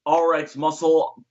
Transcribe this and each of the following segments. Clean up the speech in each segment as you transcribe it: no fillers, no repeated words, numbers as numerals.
RxMuscle,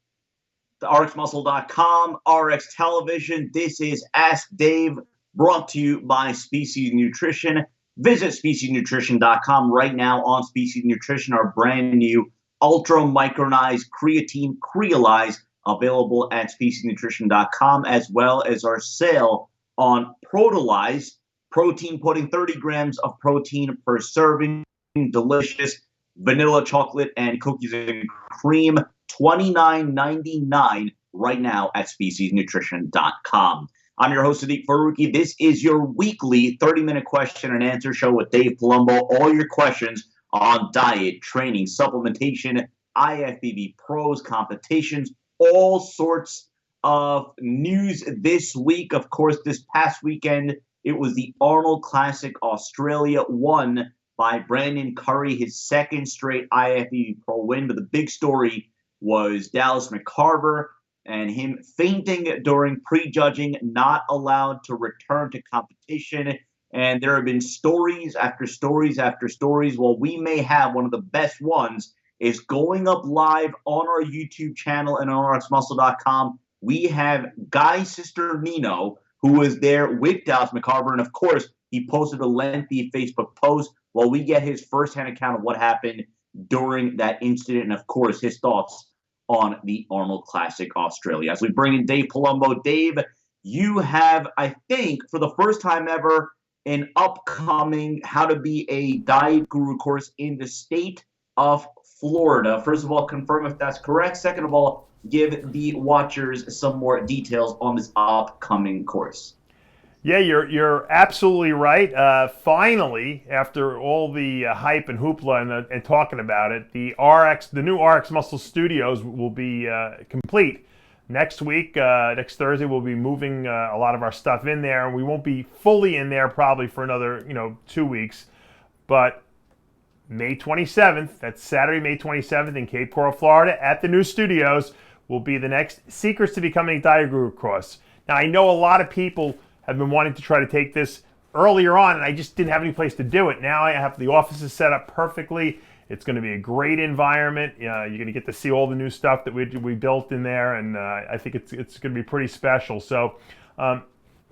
RxMuscle.com, Rx Television. This is Ask Dave, brought to you by Species Nutrition. Visit speciesnutrition.com right now. On Species Nutrition, our brand new ultra micronized creatine creolyze, available at speciesnutrition.com, as well as our sale on Protolyze protein pudding, 30 grams of protein per serving, delicious vanilla chocolate and cookies and cream, $29.99 right now at speciesnutrition.com. I'm your host, Sadiq Faruqi. This is your weekly 30-minute question and answer show with Dave Palumbo. All your questions on diet, training, supplementation, IFBB pros, competitions, all sorts of news this week. Of course, this past weekend, it was the Arnold Classic Australia, won by Brandon Curry, his second straight IFBB Pro win. But the big story was Dallas McCarver and him fainting during prejudging, not allowed to return to competition. And there have been stories after stories after stories. Well, we may have one of the best ones is going up live on our YouTube channel and on RxMuscle.com. We have Guy Sister Nino, who was there with Dallas McCarver. And of course, he posted a lengthy Facebook post. Well, we get his firsthand account of what happened during that incident, and of course, his thoughts on the Arnold Classic Australia. As we bring in Dave Palumbo. Dave, you have, I think, for the first time ever, an upcoming How to Be a Diet Guru course in the state of Florida. First of all, confirm if that's correct. Second of all, give the watchers some more details on this upcoming course. Yeah, you're absolutely right. Finally, after all the hype and hoopla and talking about it, the new RxMuscle studios will be complete next week. Next Thursday, we'll be moving a lot of our stuff in there, and we won't be fully in there probably for another 2 weeks. But May 27th, that's Saturday, May 27th in Cape Coral, Florida, at the new studios, will be the next Secrets to Becoming a Diet Guru course. Now, I know a lot of people have been wanting to try to take this earlier on, and I just didn't have any place to do it. Now I have the offices set up perfectly. It's going to be a great environment. You're going to get to see all the new stuff that we built in there, and I think it's going to be pretty special. So,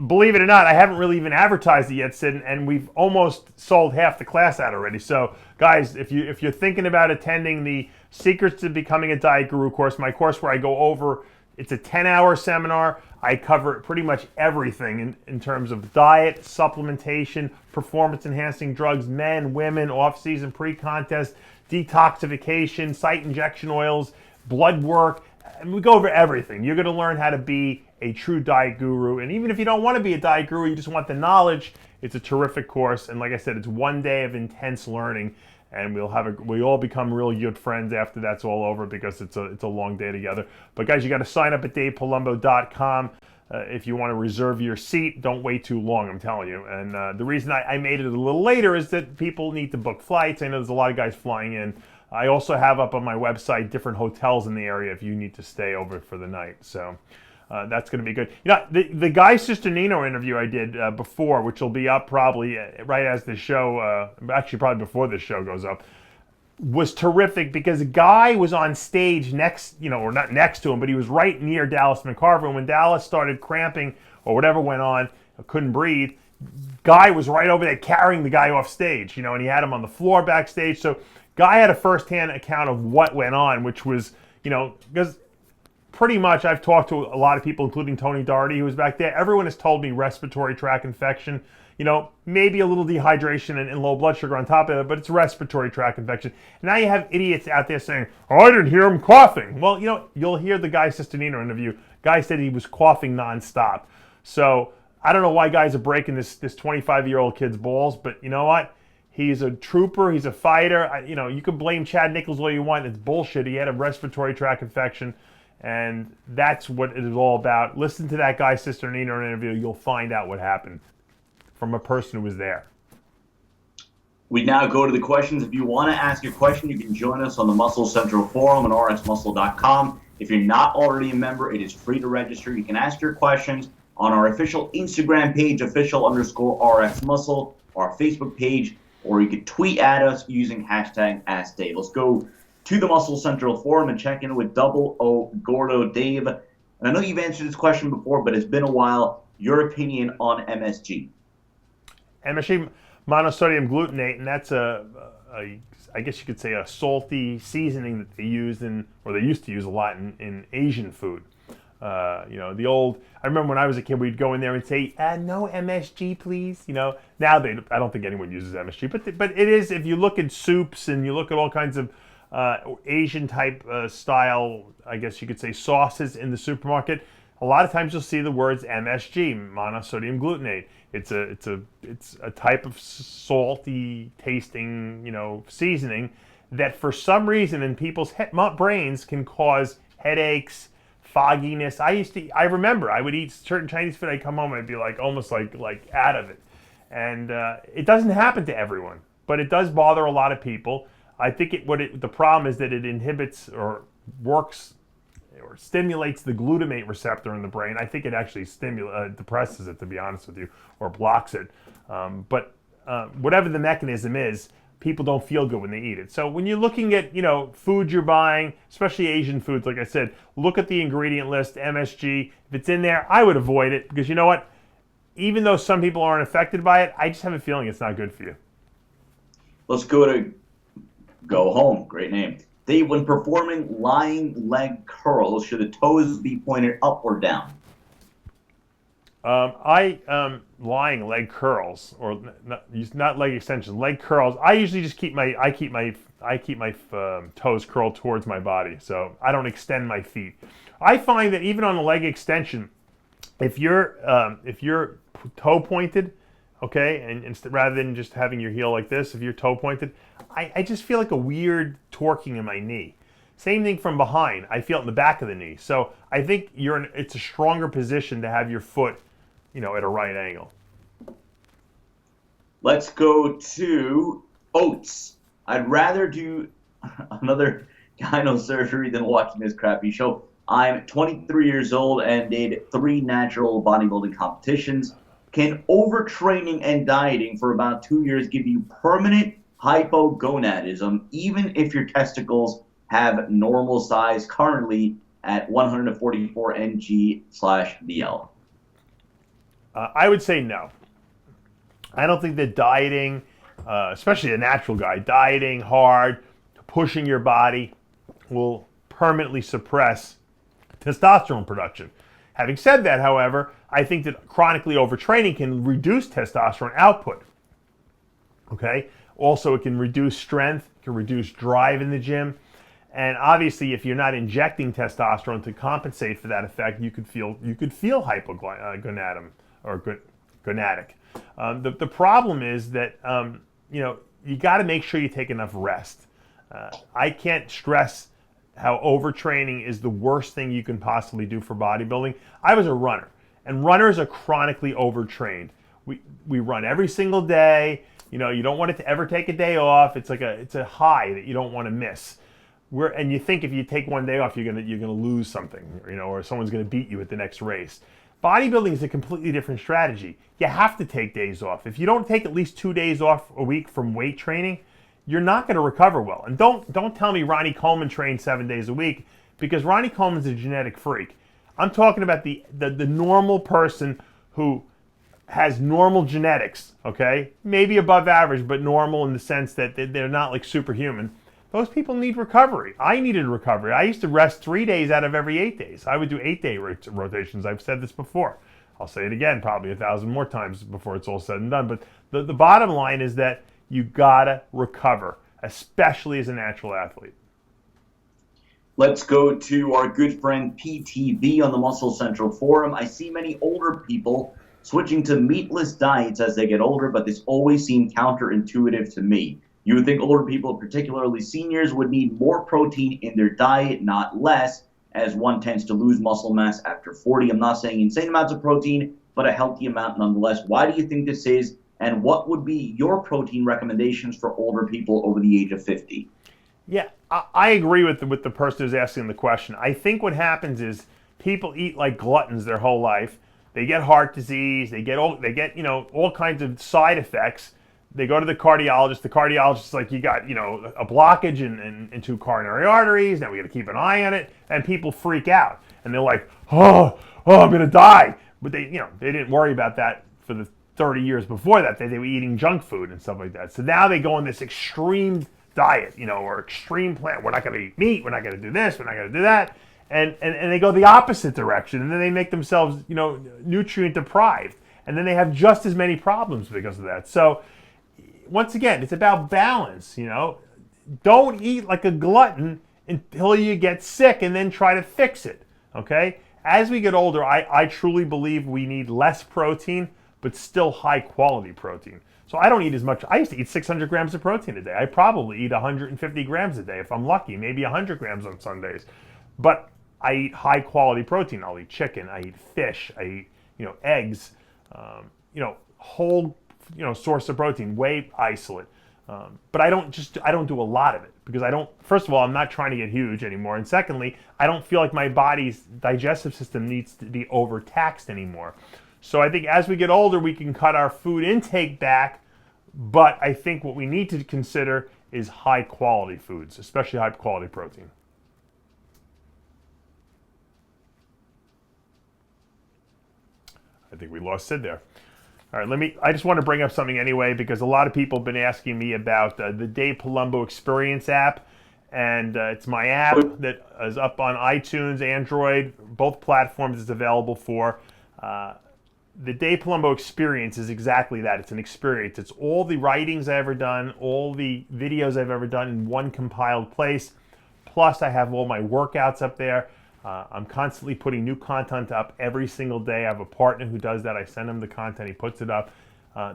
believe it or not, I haven't really even advertised it yet, Sid, and we've almost sold half the class out already. So, guys, if you're thinking about attending the Secrets to Becoming a Diet Guru course, my course where I go over, it's a 10-hour seminar. I cover pretty much everything in terms of diet, supplementation, performance-enhancing drugs, men, women, off-season, pre-contest, detoxification, site injection oils, blood work. And we go over everything. You're going to learn how to be a true diet guru. And even if you don't want to be a diet guru, you just want the knowledge, it's a terrific course. And like I said, it's 1 day of intense learning. And we all become real good friends after that's all over, because it's a long day together. But guys, you got to sign up at DavePalumbo.com if you want to reserve your seat. Don't wait too long, I'm telling you. And the reason I made it a little later is that people need to book flights. I know there's a lot of guys flying in. I also have up on my website different hotels in the area if you need to stay over for the night. So that's going to be good. The Guy Sister Nino interview I did before, which will be up probably right as the show, actually probably before this show goes up, was terrific, because Guy was on stage next, or not next to him, but he was right near Dallas McCarver. And when Dallas started cramping or whatever went on, couldn't breathe, Guy was right over there carrying the guy off stage, and he had him on the floor backstage. So Guy had a firsthand account of what went on, which was, because pretty much I've talked to a lot of people, including Tony Doherty, who was back there. Everyone has told me respiratory tract infection, maybe a little dehydration and low blood sugar on top of it, but it's respiratory tract infection. And now you have idiots out there saying, "Oh, I didn't hear him coughing." Well, you'll hear the Guy Sister Nino interview. Guy said he was coughing nonstop. So I don't know why guys are breaking this 25-year-old kid's balls, but you know what? He's a trooper. He's a fighter. You can blame Chad Nichols all you want. It's bullshit. He had a respiratory tract infection. And that's what it is all about. Listen to that Guy Sister Nino interview. You'll find out what happened from a person who was there. We now go to the questions. If you want to ask a question, you can join us on the Muscle Central Forum at RxMuscle.com. If you're not already a member, it is free to register. You can ask your questions on our official Instagram page, official_RxMuscle, our Facebook page, or you can tweet at us using hashtag AskDave. Let's go to the Muscle Central Forum and check in with Double O Gordo Dave. And I know you've answered this question before, but it's been a while. Your opinion on MSG? MSG, monosodium glutamate, and that's I guess you could say a salty seasoning that they used they used to use a lot in Asian food. The old, I remember when I was a kid, we'd go in there and say, no MSG, please. Now I don't think anyone uses MSG, but it is, if you look at soups and you look at all kinds of Asian type style, I guess you could say, sauces in the supermarket, a lot of times you'll see the words MSG, monosodium glutamate. It's a type of salty tasting, seasoning that for some reason in people's brains can cause headaches, fogginess. I remember I would eat certain Chinese food. I'd come home and I'd be like almost like out of it. And it doesn't happen to everyone, but it does bother a lot of people. I think the problem is that it inhibits or works or stimulates the glutamate receptor in the brain. I think it actually depresses it, to be honest with you, or blocks it. But whatever the mechanism is, people don't feel good when they eat it. So when you're looking at, food you're buying, especially Asian foods, like I said, look at the ingredient list, MSG. If it's in there, I would avoid it, because you know what? Even though some people aren't affected by it, I just have a feeling it's not good for you. Let's go home. Great name. Dave, when performing lying leg curls, should the toes be pointed up or down? Lying leg curls, or not leg extensions, leg curls. I usually just keep my toes curled towards my body, so I don't extend my feet. I find that even on a leg extension, if you're toe pointed, okay, and rather than just having your heel like this, if you're toe pointed, I just feel like a weird torquing in my knee. Same thing from behind. I feel it in the back of the knee. So I think it's a stronger position to have your foot, at a right angle. Let's go to oats. I'd rather do another gyno surgery than watching this crappy show. I'm 23 years old and did 3 natural bodybuilding competitions. Can overtraining and dieting for about 2 years give you permanent hypogonadism, even if your testicles have normal size currently at 144 ng/BL? I would say no. I don't think that dieting, especially a natural guy, dieting hard, pushing your body, will permanently suppress testosterone production. Having said that, however, I think that chronically overtraining can reduce testosterone output. Okay? Also, it can reduce strength, it can reduce drive in the gym. And obviously, if you're not injecting testosterone to compensate for that effect, you could feel hypogonadism or gonadic. The problem is that you got to make sure you take enough rest. I can't stress how overtraining is the worst thing you can possibly do for bodybuilding. I was a runner, and runners are chronically overtrained. We run every single day. You don't want it to ever take a day off. It's a high that you don't want to miss. And you think if you take one day off, you're gonna lose something, or someone's gonna beat you at the next race. Bodybuilding is a completely different strategy. You have to take days off. If you don't take at least 2 days off a week from weight training, you're not going to recover well. And don't tell me Ronnie Coleman trained 7 days a week, because Ronnie Coleman's a genetic freak. I'm talking about the normal person who has normal genetics, okay? Maybe above average, but normal in the sense that they're not like superhuman. Those people need recovery. I needed recovery. I used to rest 3 days out of every 8 days. I would do 8-day rotations. I've said this before. I'll say it again probably 1,000 more times before it's all said and done. But the bottom line is that you gotta recover, especially as a natural athlete. Let's go to our good friend PTV on the Muscle Central Forum. I see many older people switching to meatless diets as they get older, but this always seemed counterintuitive to me. You would think older people, particularly seniors, would need more protein in their diet, not less, as one tends to lose muscle mass after 40. I'm not saying insane amounts of protein, but a healthy amount nonetheless. Why do you think this is, and what would be your protein recommendations for older people over the age of 50? Yeah, I agree with the person who's asking the question. I think what happens is people eat like gluttons their whole life. They get heart disease. They get all kinds of side effects. they go to the cardiologist. The cardiologist is like, you got, a blockage in two coronary arteries. Now we got to keep an eye on it. And people freak out. And they're like, oh, I'm going to die. But they didn't worry about that for the 30 years before that. They were eating junk food and stuff like that. So now they go on this extreme diet, or extreme plan. We're not going to eat meat. We're not going to do this. We're not going to do that. And they go the opposite direction. And then they make themselves, nutrient deprived. And then they have just as many problems because of that. So once again, it's about balance, Don't eat like a glutton until you get sick and then try to fix it, okay? As we get older, I truly believe we need less protein, but still high quality protein. So I don't eat as much. I used to eat 600 grams of protein a day. I probably eat 150 grams a day if I'm lucky, maybe 100 grams on Sundays. But I eat high quality protein. I'll eat chicken, I eat fish, I eat, eggs, whole, source of protein, whey isolate. But I don't do a lot of it because first of all, I'm not trying to get huge anymore. And secondly, I don't feel like my body's digestive system needs to be overtaxed anymore. So I think as we get older, we can cut our food intake back. But I think what we need to consider is high quality foods, especially high quality protein. I think we lost Sid there. All right, I just want to bring up something anyway because a lot of people have been asking me about the Dave Palumbo Experience app. And it's my app that is up on iTunes, Android, both platforms it's available for. The Dave Palumbo Experience is exactly that. It's an experience. It's all the writings I've ever done, all the videos I've ever done in one compiled place. Plus, I have all my workouts up there. I'm constantly putting new content up every single day. I have a partner who does that. I send him the content. He puts it up.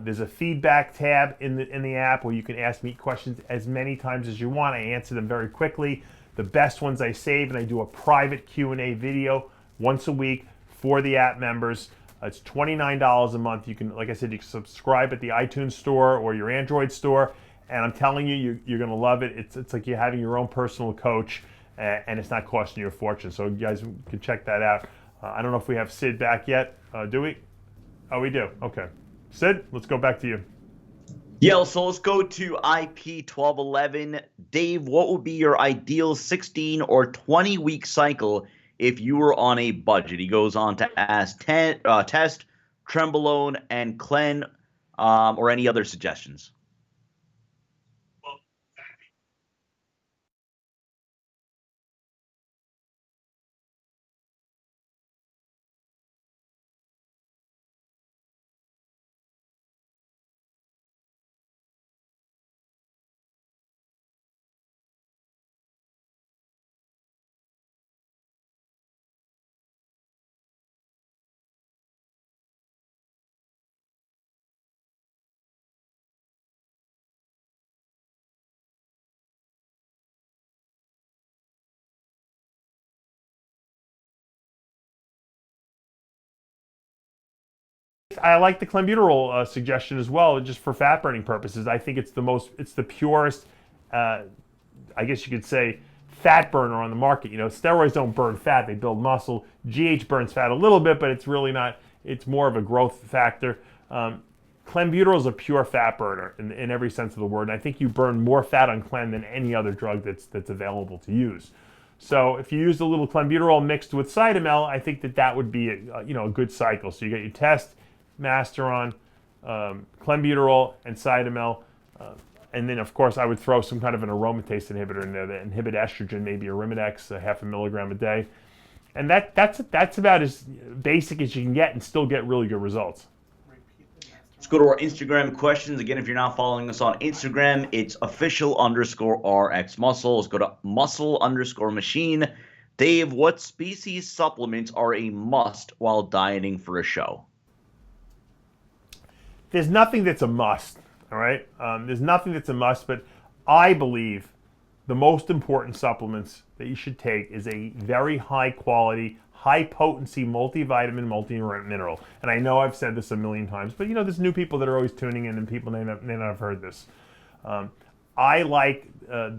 There's a feedback tab in the app where you can ask me questions as many times as you want. I answer them very quickly. The best ones I save, and I do a private Q&A video once a week for the app members. It's $29 a month. You can, like I said, you can subscribe at the iTunes store or your Android store. And I'm telling you, you're going to love it. It's like you're having your own personal coach. And it's not costing you a fortune. So you guys can check that out. I don't know if we have Sid back yet. Do we? Oh, we do. Okay. Sid, let's go back to you. Yeah, so let's go to IP1211. Dave, what would be your ideal 16 or 20-week cycle if you were on a budget? He goes on to ask test, Trenbolone, and Clen, or any other suggestions. I like the clenbuterol suggestion as well, just for fat burning purposes. I think it's the purest, I guess you could say, fat burner on the market. Steroids don't burn fat, they build muscle. GH burns fat a little bit, but it's really not, it's more of a growth factor. Clenbuterol is a pure fat burner in every sense of the word. And I think you burn more fat on Clen than any other drug that's available to use. So if you use a little clenbuterol mixed with Cytomel, I think that would be a good cycle. So you get your test, Masteron, clenbuterol, and Cytomel. And then, of course, I would throw some kind of an aromatase inhibitor in there that inhibit estrogen, maybe Arimidex, 0.5 milligram a day. And that's about as basic as you can get and still get really good results. Let's go to our Instagram questions. Again, if you're not following us on Instagram, it's official_RxMuscle. Let's go to muscle_machine. Dave, what species supplements are a must while dieting for a show? There's nothing that's a must, all right? There's nothing that's a must, but I believe the most important supplements that you should take is a very high quality, high potency multivitamin, multi-mineral. And I know I've said this a million times, but there's new people that are always tuning in and people may not have heard this. I like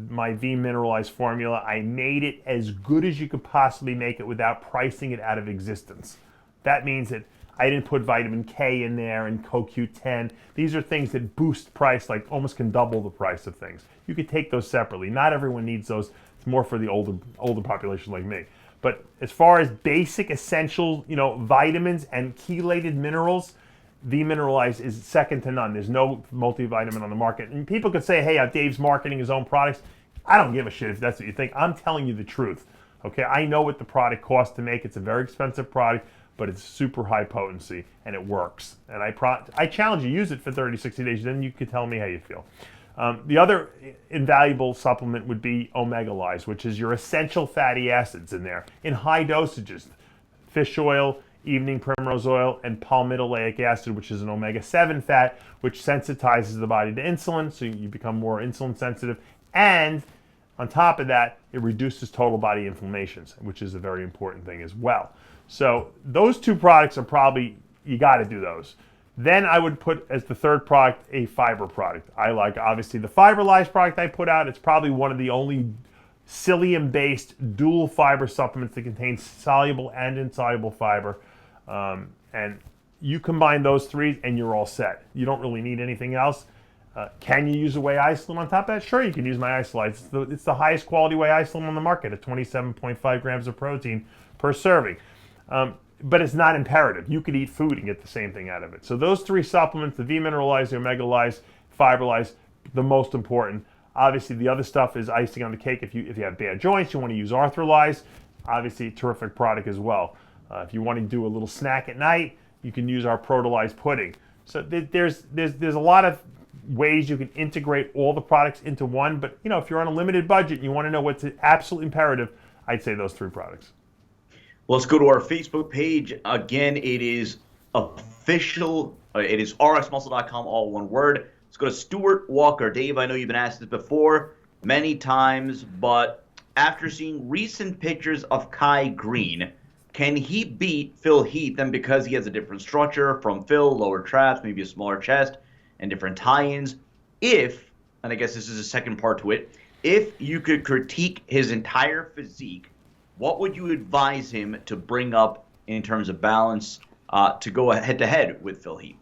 my V mineralized formula. I made it as good as you could possibly make it without pricing it out of existence. That means that I didn't put vitamin K in there and CoQ10. These are things that boost price, like almost can double the price of things. You could take those separately. Not everyone needs those. It's more for the older population like me. But as far as basic essential, vitamins and chelated minerals, V-Mineralize is second to none. There's no multivitamin on the market. And people could say, hey, Dave's marketing his own products. I don't give a shit if that's what you think. I'm telling you the truth. Okay, I know what the product costs to make. It's a very expensive product, but it's super high potency and it works. And I challenge you, use it for 30, 60 days, then you can tell me how you feel. The other invaluable supplement would be Omega-Lyze, which is your essential fatty acids in there in high dosages. Fish oil, evening primrose oil, and palmitoleic acid, which is an omega-7 fat, which sensitizes the body to insulin, so you become more insulin sensitive. And on top of that, it reduces total body inflammations, which is a very important thing as well. So those two products are probably, you got to do those. Then I would put as the third product a fiber product. I like, obviously, the FiberLyze product I put out. It's probably one of the only psyllium-based dual fiber supplements that contains soluble and insoluble fiber. And you combine those three and you're all set. You don't really need anything else. Can you use a whey isolate on top of that? Sure, you can use my isolate. It's the highest quality whey isolate on the market at 27.5 grams of protein per serving. But it's not imperative. You could eat food and get the same thing out of it. So those three supplements, the V-Mineralize, the Omega-Lyze, FiberLyze, the most important. Obviously, the other stuff is icing on the cake. If you have bad joints, you want to use Arthrolyze. Obviously, terrific product as well. If you want to do a little snack at night, you can use our Protolyze pudding. So there's a lot of ways you can integrate all the products into one. But if you're on a limited budget and you want to know what's absolutely imperative, I'd say those three products. Well, let's go to our Facebook page. Again, it is official. It is RxMuscle.com, all one word. Let's go to Stuart Walker. Dave, I know you've been asked this before many times, but after seeing recent pictures of Kai Greene, can he beat Phil Heath? And because he has a different structure from Phil, lower traps, maybe a smaller chest, and different tie-ins, if, and I guess this is a second part to it, if you could critique his entire physique, what would you advise him to bring up in terms of balance to go head-to-head with Phil Heath?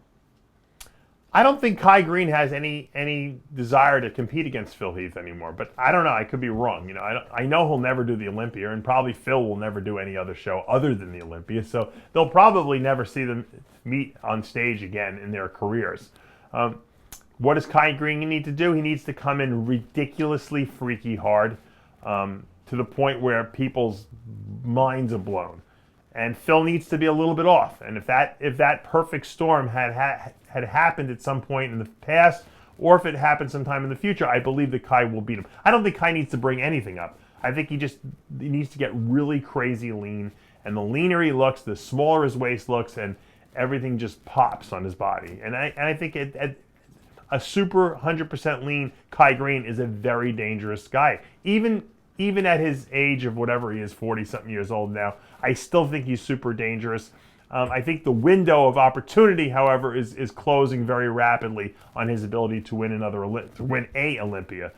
I don't think Kai Greene has any desire to compete against Phil Heath anymore, but I don't know. I could be wrong. I know he'll never do the Olympia, and probably Phil will never do any other show other than the Olympia, so they'll probably never see them meet on stage again in their careers. What does Kai Greene need to do? He needs to come in ridiculously freaky hard to the point where people's minds are blown. And Phil needs to be a little bit off. And if that perfect storm had happened at some point in the past, or if it happens sometime in the future, I believe that Kai will beat him. I don't think Kai needs to bring anything up. I think he needs to get really crazy lean. And the leaner he looks, the smaller his waist looks, and everything just pops on his body. And I think at a super 100% lean Kai Greene is a very dangerous guy. Even at his age of whatever he is, 40-something years old now, I still think he's super dangerous. I think the window of opportunity, however, is closing very rapidly on his ability to win a Olympia.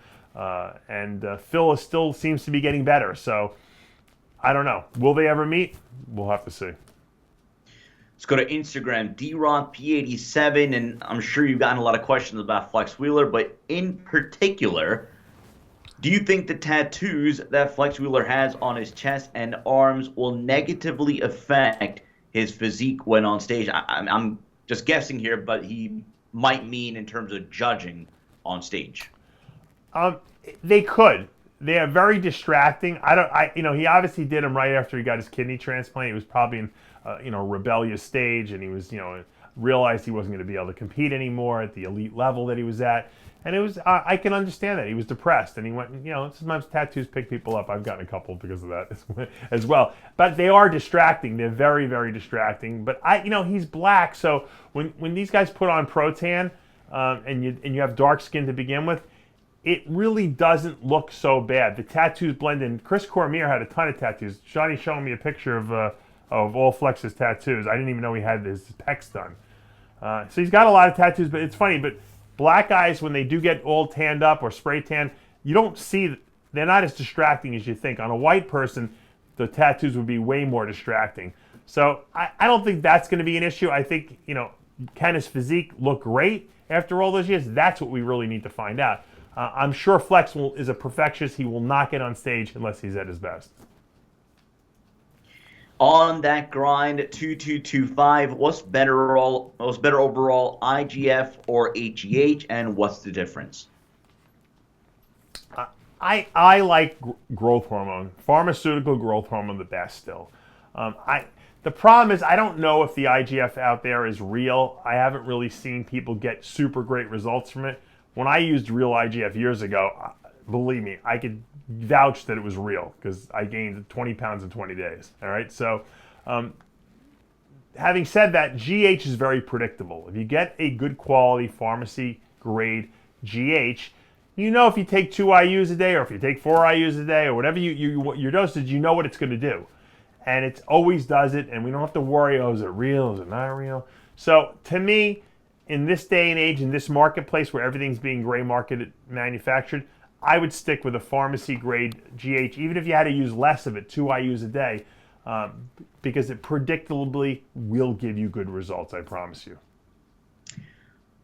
And Phil still seems to be getting better. So I don't know. Will they ever meet? We'll have to see. Let's go to Instagram, DRonP87, and I'm sure you've gotten a lot of questions about Flex Wheeler, but in particular, do you think the tattoos that Flex Wheeler has on his chest and arms will negatively affect his physique when on stage? I'm just guessing here, but he might mean in terms of judging on stage. They could. They are very distracting. He obviously did them right after he got his kidney transplant. He was probably in a rebellious stage, and he was, realized he wasn't going to be able to compete anymore at the elite level that he was at. And it was, I can understand that. He was depressed, and he went, sometimes tattoos pick people up. I've gotten a couple because of that as well. But they are distracting. They're very, very distracting. But he's black, so when these guys put on Protan, and you have dark skin to begin with, it really doesn't look so bad. The tattoos blend in. Chris Cormier had a ton of tattoos. Johnny's showing me a picture of all Flex's tattoos. I didn't even know he had his pecs done. So he's got a lot of tattoos, but it's funny. But black guys, when they do get all tanned up or spray tan, you don't see, they're not as distracting as you think. On a white person, the tattoos would be way more distracting. So I don't think that's going to be an issue. I think, can his physique look great after all those years? That's what we really need to find out. I'm sure Flex is a perfectionist. He will not get on stage unless he's at his best. On that grind, 2225, what's better overall, IGF or HGH, and what's the difference? I like growth hormone, pharmaceutical growth hormone, the best still. The problem is I don't know if the IGF out there is real. I haven't really seen people get super great results from it. When I used real IGF years ago, believe me, I could vouch that it was real because I gained 20 pounds in 20 days. All right, so having said that, GH is very predictable. If you get a good quality pharmacy grade GH, if you take 2 IUs a day or if you take 4 IUs a day or whatever your dosage, you know what it's going to do. And it always does it, and we don't have to worry, is it real, is it not real? So to me, in this day and age, in this marketplace where everything's being gray market manufactured, I would stick with a pharmacy grade GH, even if you had to use less of it, 2 IUs a day, because it predictably will give you good results, I promise you.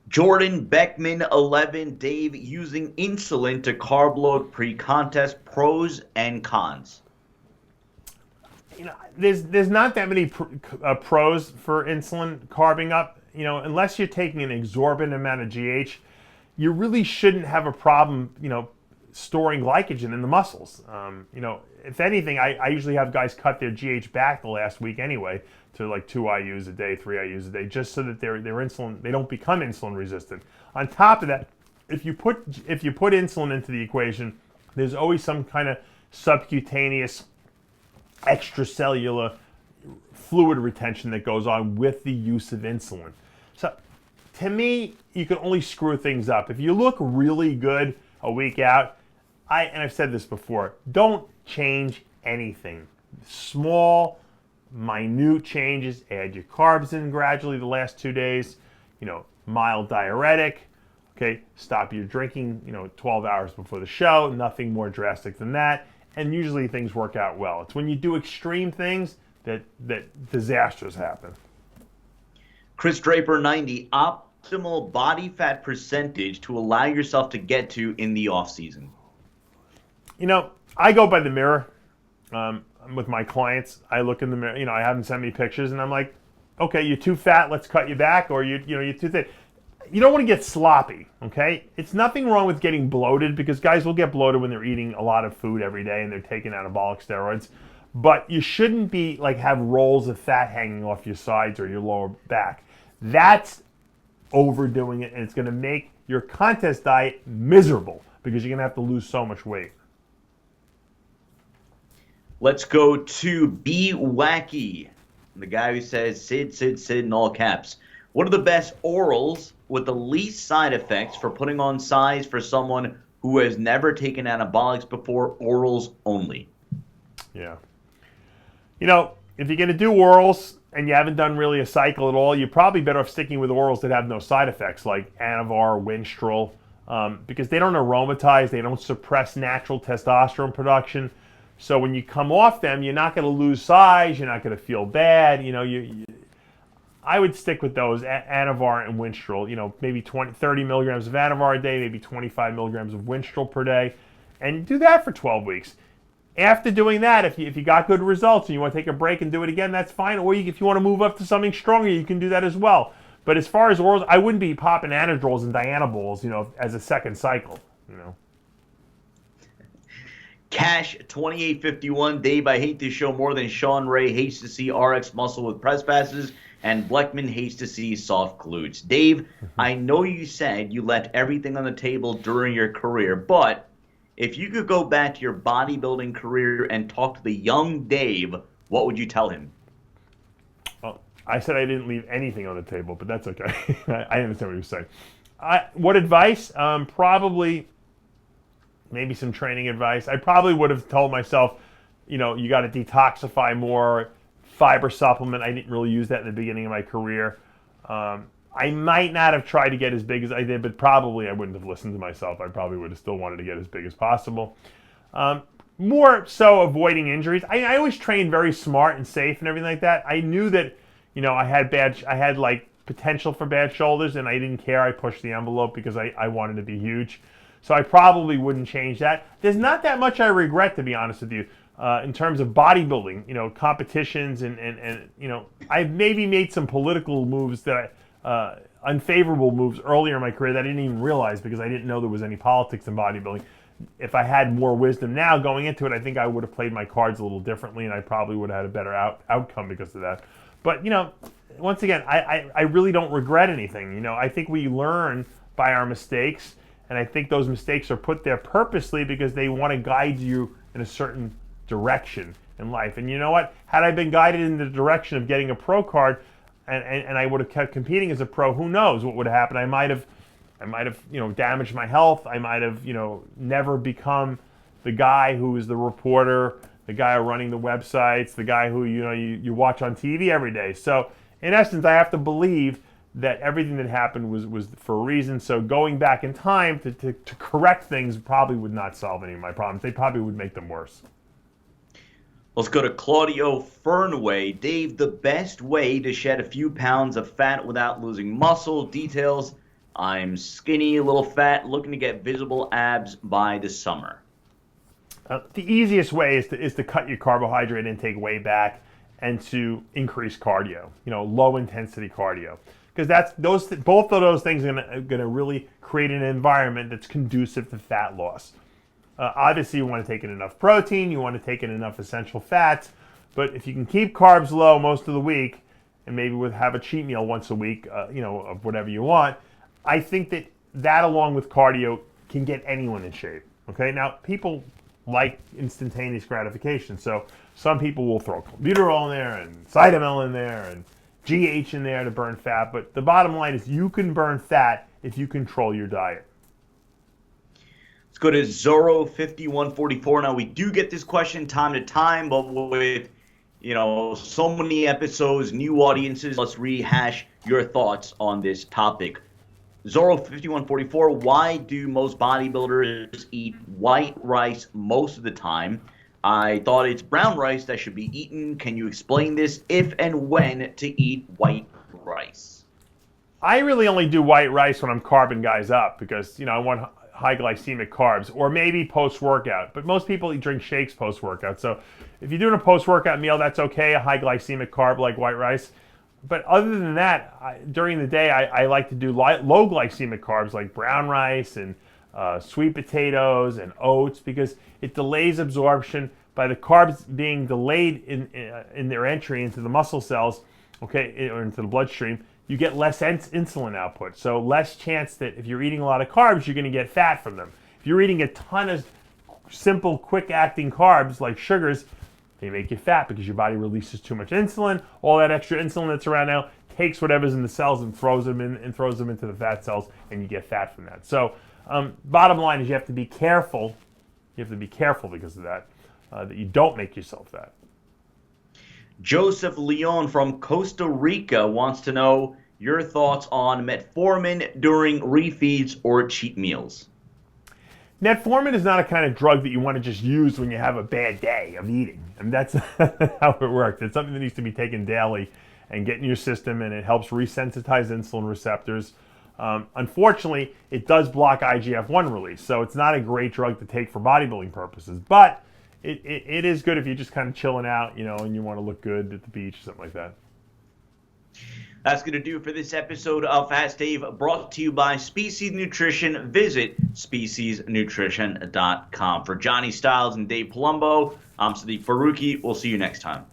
Jordan Beckman 11, Dave, using insulin to carb load pre-contest, pros and cons. There's not that many pros for insulin carbing up. Unless you're taking an exorbitant amount of GH, you really shouldn't have a problem, storing glycogen in the muscles. If anything, I usually have guys cut their GH back the last week anyway to like 2 IUs a day, 3 IUs a day, just so that their insulin, they don't become insulin resistant. On top of that, if you put insulin into the equation, there's always some kind of subcutaneous extracellular fluid retention that goes on with the use of insulin. So to me, you can only screw things up. If you look really good a week out, and I've said this before, don't change anything. Small, minute changes, add your carbs in gradually the last 2 days, mild diuretic, okay, stop your drinking, 12 hours before the show, nothing more drastic than that. And usually things work out well. It's when you do extreme things that disasters happen. Chris Draper 90, optimal body fat percentage to allow yourself to get to in the off season. I go by the mirror with my clients. I look in the mirror. I have them send me pictures, and I'm like, okay, you're too fat. Let's cut you back, or you're too thin. You don't want to get sloppy, okay? It's nothing wrong with getting bloated because guys will get bloated when they're eating a lot of food every day and they're taking anabolic steroids. But you shouldn't be have rolls of fat hanging off your sides or your lower back. That's overdoing it, and it's going to make your contest diet miserable because you're going to have to lose so much weight. Let's go to B Wacky, the guy who says Sid in all caps. What are the best orals with the least side effects for putting on size for someone who has never taken anabolics before, orals only? Yeah. If you're going to do orals and you haven't done really a cycle at all, you're probably better off sticking with orals that have no side effects like Anavar, Winstrol, because they don't aromatize, they don't suppress natural testosterone production. So when you come off them, you're not going to lose size, you're not going to feel bad. I would stick with those, Anavar and Winstrol, maybe 30 milligrams of Anavar a day, maybe 25 milligrams of Winstrol per day, and do that for 12 weeks. After doing that, if you got good results and you want to take a break and do it again, that's fine. Or if you want to move up to something stronger, you can do that as well. But as far as orals, I wouldn't be popping anadrols and dianabols, as a second cycle, Cash 2851, Dave, I hate this show more than Sean Ray hates to see RxMuscle with press passes, and Bleckman hates to see soft glutes. Dave, I know you said you left everything on the table during your career, but if you could go back to your bodybuilding career and talk to the young Dave, what would you tell him? Well, I said I didn't leave anything on the table, but that's okay. I understand what you're saying. What advice? Probably maybe some training advice. I probably would have told myself, you got to detoxify more, fiber supplement. I didn't really use that in the beginning of my career. I might not have tried to get as big as I did, but probably I wouldn't have listened to myself. I probably would have still wanted to get as big as possible. more so avoiding injuries. I always trained very smart and safe and everything like that. I knew that, I had like potential for bad shoulders, and I didn't care. I pushed the envelope because I wanted to be huge. So I probably wouldn't change that. There's not that much I regret, to be honest with you, in terms of bodybuilding, competitions and I've maybe made some political moves unfavorable moves earlier in my career that I didn't even realize because I didn't know there was any politics in bodybuilding. If I had more wisdom now going into it, I think I would have played my cards a little differently, and I probably would have had a better outcome because of that. But, once again, I really don't regret anything. I think we learn by our mistakes, and I think those mistakes are put there purposely because they want to guide you in a certain direction in life. And you know what? Had I been guided in the direction of getting a pro card and I would have kept competing as a pro, who knows what would have happened? I might have damaged my health. I might have, never become the guy who is the reporter, the guy running the websites, the guy who, you watch on TV every day. So in essence, I have to believe that everything that happened was for a reason. So going back in time to correct things probably would not solve any of my problems. They probably would make them worse. Let's go to Claudio Fernway. Dave, the best way to shed a few pounds of fat without losing muscle. Details: I'm skinny, a little fat, looking to get visible abs by the summer. The easiest way is to cut your carbohydrate intake way back and to increase cardio, low intensity cardio. Because both of those things are going to really create an environment that's conducive to fat loss. Obviously, you want to take in enough protein, you want to take in enough essential fats, but if you can keep carbs low most of the week, and maybe have a cheat meal once a week, of whatever you want, I think that along with cardio can get anyone in shape. Okay, now people like instantaneous gratification, so some people will throw clenbuterol in there and Cytomel in there and GH in there to burn fat, but the bottom line is you can burn fat if you control your diet. Let's go to Zorro5144. Now, we do get this question time to time, but with, so many episodes, new audiences, let's rehash your thoughts on this topic. Zorro5144, why do most bodybuilders eat white rice most of the time? I thought it's brown rice that should be eaten. Can you explain this, if and when to eat white rice? I really only do white rice when I'm carving guys up because, I want high glycemic carbs, or maybe post-workout. But most people drink shakes post-workout. So if you're doing a post-workout meal, that's okay, a high glycemic carb like white rice. But other than that, during the day, I like to do low glycemic carbs like brown rice and sweet potatoes and oats because it delays absorption. By the carbs being delayed in their entry into the muscle cells, okay, or into the bloodstream, you get less insulin output. So less chance that if you're eating a lot of carbs, you're going to get fat from them. If you're eating a ton of simple, quick-acting carbs like sugars, they make you fat because your body releases too much insulin. All that extra insulin that's around now takes whatever's in the cells and throws them into the fat cells, and you get fat from that. So bottom line is you have to be careful. You have to be careful because of that, that you don't make yourself fat. Joseph Leon from Costa Rica wants to know your thoughts on metformin during refeeds or cheat meals. Metformin is not a kind of drug that you want to just use when you have a bad day of eating. And that's how it works. It's something that needs to be taken daily and get in your system, and it helps resensitize insulin receptors. Unfortunately, it does block IGF-1 release, so it's not a great drug to take for bodybuilding purposes. But it is good if you're just kind of chilling out, and you want to look good at the beach or something like that. That's going to do it for this episode of Fast Dave, brought to you by Species Nutrition. Visit speciesnutrition.com. For Johnny Styles and Dave Palumbo, I'm Sadiq Faruqi. We'll see you next time.